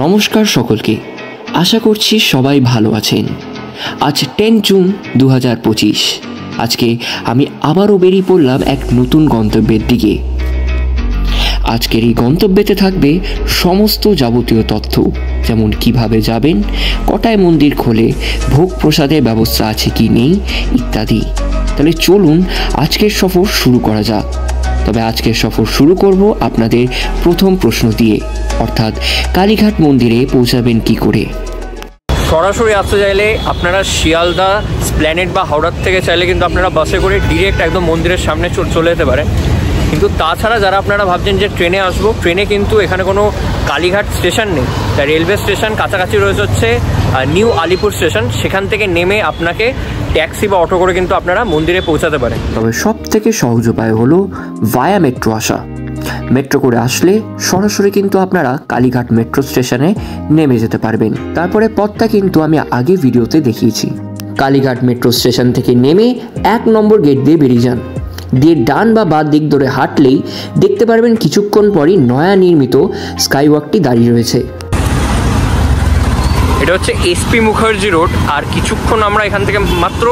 নমস্কার সকলকে, আশা করছি সবাই ভালো আছেন। আজ 10 জুন 2025। আজকে আমি আবারও বেরিয়ে পড়লাম এক নতুন গন্তব্যের দিকে। আজকের এই গন্তব্যেতে থাকবে সমস্ত যাবতীয় তথ্য, যেমন কিভাবে যাবেন, কটায় মন্দির খোলে, ভোগ প্রসাদের ব্যবস্থা আছে কি নেই ইত্যাদি। তাহলে চলুন আজকের সফর শুরু করা যাক। তবে আজকের সফর শুরু করব আপনাদের প্রথম প্রশ্ন দিয়ে, অর্থাৎ কালীঘাট মন্দিরে পৌঁছাবেন কি করে। সরাসরি আসতে চাইলে আপনারা শিয়ালদা স্প্ল্যানেড বা হাওড়ার থেকে চাইলে কিন্তু আপনারা বাসে করে ডিরেক্ট একদম মন্দিরের সামনে চলে যেতে পারেন। কিন্তু তাছাড়া যারা আপনারা ভাবছেন যে ট্রেনে আসবো, ট্রেনে কিন্তু এখানে কোনো কালীঘাট স্টেশন নেই। তাই রেলওয়ে স্টেশন কাছাকাছি রয়েছে হচ্ছে নিউ আলিপুর স্টেশন, সেখান থেকে নেমে আপনাকে ট্যাক্সি বা অটো করে কিন্তু আপনারা মন্দিরে পৌঁছাতে পারেন। তবে সব থেকে সহজ উপায় হলো ভায়া মেট্রো আসা। মেট্রো করে আসলে সরাসরি কিন্তু আপনারা কালীঘাট মেট্রো স্টেশনে নেমে যেতে পারবেন। তারপরে পথটা কিন্তু আমি আগে ভিডিওতে দেখিয়েছি। কালীঘাট মেট্রো স্টেশন থেকে নেমে 1 নম্বর গেট দিয়ে বেরিয়ে যান। দিয়ে ডান বা বাঁ দিক ধরে হাঁটলেই দেখতে পারবেন কিছুক্ষণ পরই নয়া নির্মিত স্কাইওয়াকটি দাঁড়িয়ে রয়েছে। এটা হচ্ছে এসপি মুখার্জি রোড। আর কিছুক্ষণ আমরা এখান থেকে মাত্র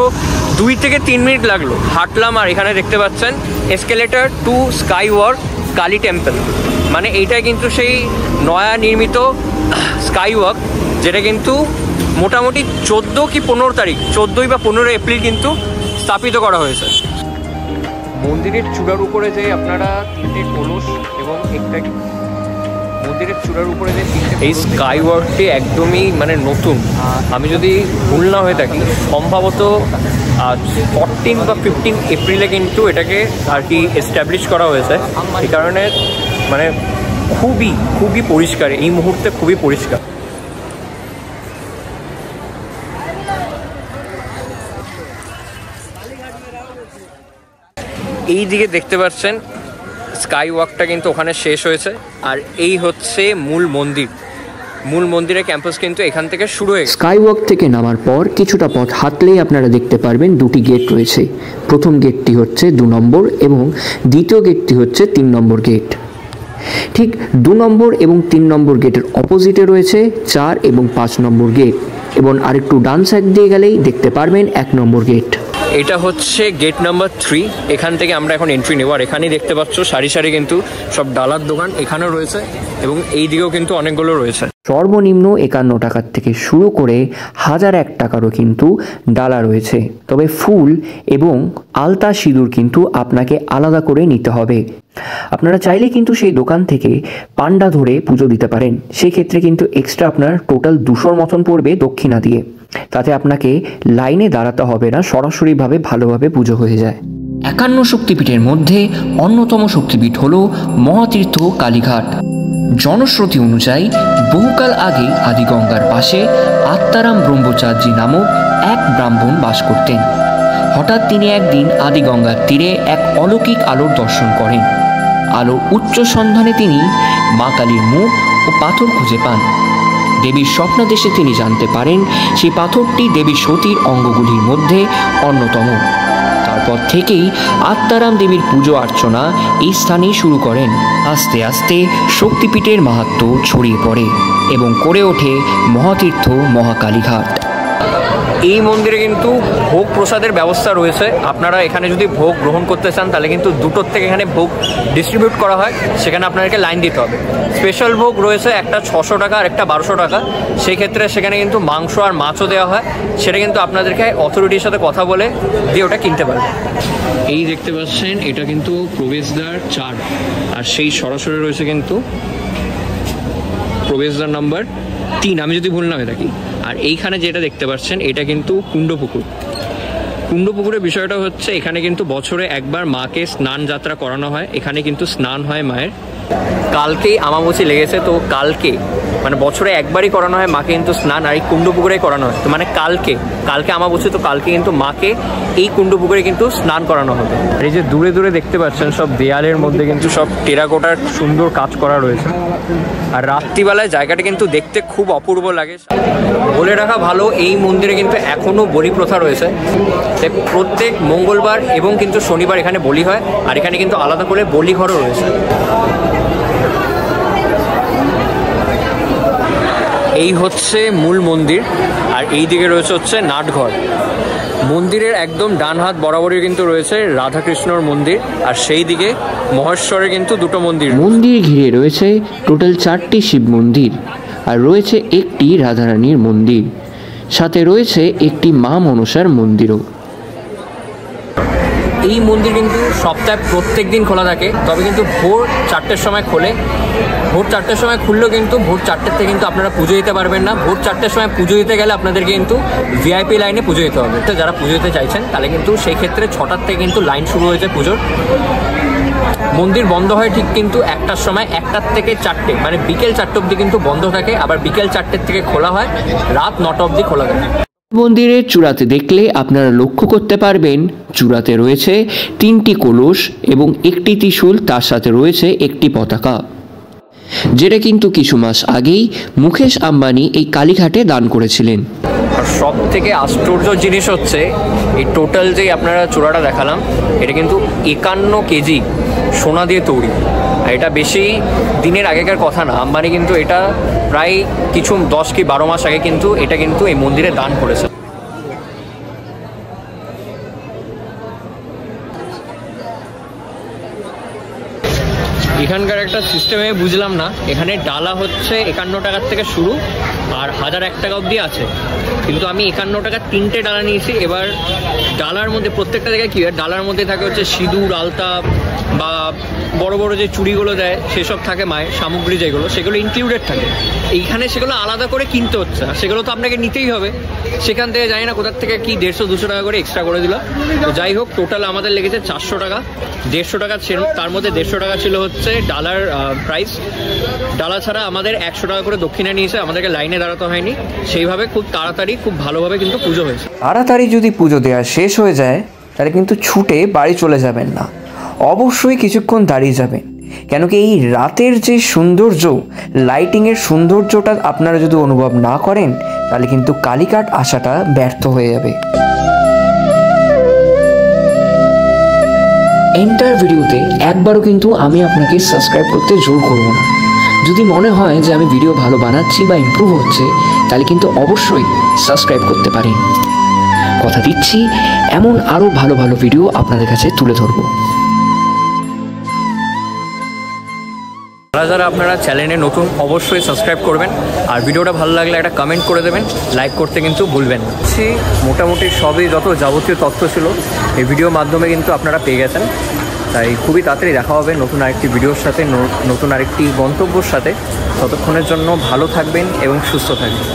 2 থেকে 3 মিনিট লাগলো হাঁটলাম। আর এখানে দেখতে পাচ্ছেন escalator to skywalk Kali temple, মানে এইটা কিন্তু সেই নয়া নির্মিত স্কাইওয়াক, যেটা কিন্তু মোটামুটি 14 কি 15 তারিখ, 14ই বা 15 এপ্রিল কিন্তু স্থাপিত করা হয়েছে। মন্দিরের চূড়ার উপরে যে আপনারা 3টে কলস এবং একটা মন্দিরের চূড়ার উপরে যে এই স্কাইওয়াকটি একদমই মানে নতুন। আমি যদি ভুল না হয়ে থাকি সম্ভবত 14 বা 15 এপ্রিলে কিন্তু এটাকে আর কি এস্টাবলিশ করা হয়েছে। এই কারণে মানে খুবই পরিষ্কার, এই মুহূর্তে খুবই পরিষ্কার। এই দিকে দেখতে পাচ্ছেন স্কাই ওয়াকটা কিন্তু ওখানে শেষ হয়েছে। আর এই হচ্ছে মূল মন্দিরের ক্যাম্পাস কিন্তু এখান থেকে শুরু হয়ে গেছে। স্কাই ওয়াক থেকে নামার পর কিছুটা পথ হাঁটলেই আপনারা দেখতে পারবেন 2টি গেট রয়েছে। প্রথম গেটটি হচ্ছে 2 নম্বর এবং দ্বিতীয় গেটটি হচ্ছে 3 নম্বর গেট। ঠিক 2 নম্বর এবং 3 নম্বর গেটের অপোজিটে রয়েছে 4 এবং 5 নম্বর গেট, এবং আরেকটু ডান সাইড দিয়ে গেলেই দেখতে পারবেন 1 নম্বর গেট। এটা হচ্ছে গেট নাম্বার 3। এখান থেকে আমরা এখন এন্ট্রি নেব। আর এখানেই দেখতে পাচ্ছ সারি সারি কিন্তু সব ডালার দোকান এখানেও রয়েছে এবং এই দিকেও কিন্তু অনেকগুলো রয়েছে। সর্বনিম্ন 51 টাকার থেকে শুরু করে 1001 টাকারও কিন্তু ডালা রয়েছে। তবে ফুল এবং আলতা সিঁদুর কিন্তু আপনাকে আলাদা করে নিতে হবে। আপনারা চাইলে কিন্তু সেই দোকান থেকে পান্ডা ধরে পুজো দিতে পারেন। সেই ক্ষেত্রে কিন্তু এক্সট্রা আপনার টোটাল 200 মতন পড়বে দক্ষিণা দিয়ে। তাতে আপনাকে লাইনে দাঁড়াতে হবে না, সরাসরিভাবে ভালোভাবে পুজো হয়ে যায়। 51 শক্তিপীঠের মধ্যে অন্যতম শক্তিপীঠ হল মহাতীর্থ কালীঘাট। জনশ্রুতি অনুযায়ী বহুকাল আগে আদিগঙ্গার পাশে আত্মারাম ব্রহ্মচার্যী নামক এক ব্রাহ্মণ বাস করতেন। হঠাৎ তিনি একদিন আদিগঙ্গার তীরে এক অলৌকিক আলোর দর্শন করেন। আলোর উচ্চ সন্ধানে তিনি মা কালীর মুখ ও পাথর খুঁজে পান। দেবীর স্বপ্নাদেশে তিনি জানতে পারেন সেই পাথরটি দেবী সতীর অঙ্গগুলির মধ্যে অন্যতম। তারপর থেকেই আত্মারাম দেবীর পুজো অর্চনা এই স্থানেই শুরু করেন। আস্তে আস্তে শক্তিপীঠের মাহাত্ম্য ছড়িয়ে পড়ে এবং করে ওঠে মহাতীর্থ মহাকালীঘাট। এই মন্দিরে কিন্তু ভোগ প্রসাদের ব্যবস্থা রয়েছে। আপনারা এখানে যদি ভোগ গ্রহণ করতে চান তাহলে কিন্তু 2টোর থেকে এখানে ভোগ ডিস্ট্রিবিউট করা হয়, সেখানে আপনাদেরকে লাইন দিতে হবে। স্পেশাল ভোগ রয়েছে, একটা 600 টাকা আর একটা 1200 টাকা। সেই ক্ষেত্রে সেখানে কিন্তু মাংস আর মাছও দেওয়া হয়। সেটা কিন্তু আপনাদেরকে অথরিটির সাথে কথা বলে দিয়ে ওটা কিনতে পারবে। এই দেখতে পাচ্ছেন এটা কিন্তু প্রবেশদ্বার 4, আর সেই সরাসরি রয়েছে কিন্তু প্রবেশদ্বার নাম্বার 3, আমি যদি ভুল না হয়ে থাকি। আর এইখানে যেটা দেখতে পাচ্ছেন এটা কিন্তু কুণ্ডপুকুরের বিষয়টা হচ্ছে এখানে কিন্তু বছরে একবার মাকে স্নান যাত্রা করানো হয়। এখানে কিন্তু স্নান হয় মায়ের। কালকেই আমাবস্যা লেগেছে, তো কালকে মানে বছরে একবারই করানো হয় মাকে কিন্তু স্নান, আর এই কুণ্ডপুকুরেই করানো হয়। তো মানে কালকে আমাবস্যা, তো কালকে কিন্তু মাকে এই কুণ্ডপুকুরে কিন্তু স্নান করানো হবে। আর এই যে দূরে দূরে দেখতে পাচ্ছেন সব দেয়ালের মধ্যে কিন্তু সব টেরাকোটার সুন্দর কাজ করা রয়েছে। আর রাত্রিবেলায় জায়গাটা কিন্তু দেখতে খুব অপূর্ব লাগে। বলে রাখা ভালো, এই মন্দিরে কিন্তু এখনও বলি প্রথা রয়েছে। তাই প্রত্যেক মঙ্গলবার এবং কিন্তু শনিবার এখানে বলি হয়। আর এখানে কিন্তু আলাদা করে বলি ঘরও রয়েছে। এই হচ্ছে মূল মন্দির, আর এই দিকে রয়েছে হচ্ছে নাটঘর। মন্দিরের একদম ডান হাত বরাবরই কিন্তু রয়েছে রাধাকৃষ্ণর মন্দির, আর সেই দিকে মহেশ্বরের কিন্তু দুটো মন্দির। মন্দির ঘিরে রয়েছে টোটাল 4টি শিব মন্দির, আর রয়েছে একটি রাধারানীর মন্দির, সাথে রয়েছে একটি মা মনসার মন্দিরও। এই মন্দির কিন্তু সপ্তাহে প্রত্যেক দিন খোলা থাকে, তবে কিন্তু ভোর 4টের সময় খোলে। ভোর 4টের সময় খুললেও কিন্তু ভোর 4টের থেকে কিন্তু আপনারা পুজো দিতে পারবেন না। ভোর 4টের সময় পুজো দিতে গেলে আপনাদেরকে কিন্তু ভিআইপি লাইনে পুজো দিতে হবে। তো যারা পুজো দিতে চাইছেন তাহলে কিন্তু সেই ক্ষেত্রে 6টার থেকে কিন্তু লাইন শুরু হয়েছে পুজোর। মন্দির বন্ধ হয় ঠিক কিন্তু 1টার সময়, 1টার থেকে 4টে, মানে বিকেল 4টে অবধি কিন্তু বন্ধ থাকে, আবার বিকেল 4টের থেকে খোলা হয়, রাত 9টা অবধি খোলা থাকে। মন্দিরের চূড়াতে দেখলে আপনারা লক্ষ্য করতে পারবেন চূড়াতে রয়েছে 3টি কলস এবং একটি ত্রিশূল, তার সাথে রয়েছে একটি পতাকা, যেটা কিন্তু কিছু মাস আগেই মুকেশ আম্বানি এই কালীঘাটে দান করেছিলেন। আর সব থেকে আশ্চর্য জিনিস হচ্ছে এই টোটাল যে আপনারা চূড়াটা দেখালাম, এটা কিন্তু 51 কেজি সোনা দিয়ে তৈরি। আর এটা বেশি দিনের আগেকার কথা না, আম্বানি কিন্তু এটা প্রায় কিছু 10 কি 12 মাস আগে কিন্তু এটা কিন্তু এই মন্দিরে দান করেছে। এখানকার একটা সিস্টেমে বুঝলাম না, এখানে ডালা হচ্ছে 51 টাকার থেকে শুরু আর 1001 টাকা অবধি আছে, কিন্তু আমি 51 টাকার 3টে ডালা নিয়েছি। এবার ডালার মধ্যে প্রত্যেকটা জায়গায় কী হয়, ডালার মধ্যে থাকে হচ্ছে সিঁদুর, আলতা বা বড় বড় যে চুড়িগুলো দেয় সেসব থাকে, মায়ের সামগ্রী যেগুলো, সেগুলো ইনক্লুডেড থাকে। এইখানে সেগুলো আলাদা করে কিনতে হচ্ছে, আর সেগুলো তো আপনাকে নিতেই হবে। সেখান থেকে জানি না কোথার থেকে কি 150-200 টাকা করে এক্সট্রা করে দিল। তো যাই হোক, টোটাল আমাদের লেগেছে 400 টাকা। 150 টাকা ছিল, তার মধ্যে 150 টাকা ছিল হচ্ছে ডালার প্রাইস। ডালা ছাড়া আমাদের 100 টাকা করে দক্ষিণা নিয়েছে, আমাদেরকে লাইনে দাঁড়াতে হয়নি। সেইভাবে খুব তাড়াতাড়ি খুব ভালোভাবে কিন্তু পুজো হয়েছে। তাড়াতাড়ি যদি পুজো দেওয়া শেষ হয়ে যায় তাহলে কিন্তু ছুটে বাড়ি চলে যাবেন না, অবশ্যই কিছুক্ষণ দাঁড়িয়ে যাবেন, কেন কি এই রাতের যে সৌন্দর্য, লাইটিংয়ের সৌন্দর্যটা আপনারা যদি অনুভব না করেন তাহলে কিন্তু কালীঘাট আসাটা ব্যর্থ হয়ে যাবে। এন্টার ভিডিওতে একবারও কিন্তু আমি আপনাকে সাবস্ক্রাইব করতে জোর করব না। যদি মনে হয় যে আমি ভিডিও ভালো বানাচ্ছি বা ইমপ্রুভ হচ্ছে তাহলে কিন্তু অবশ্যই সাবস্ক্রাইব করতে পারেন। কথা দিচ্ছি এমন আরও ভালো ভালো ভিডিও আপনাদের কাছে তুলে ধরবো। যারা আপনারা চ্যানেলে নতুন অবশ্যই সাবস্ক্রাইব করবেন, আর ভিডিওটা ভালো লাগলে একটা কমেন্ট করে দেবেন, লাইক করতে কিন্তু ভুলবেন না। মোটামুটি সবই যত যাবতীয় তথ্য ছিল এই ভিডিওর মাধ্যমে কিন্তু আপনারা পেয়ে গেছেন। তাই খুবই তাড়াতাড়ি দেখা হবে নতুন আরেকটি ভিডিওর সাথে, নতুন আরেকটি গন্তব্যর সাথে। ততক্ষণের জন্য ভালো থাকবেন এবং সুস্থ থাকবেন।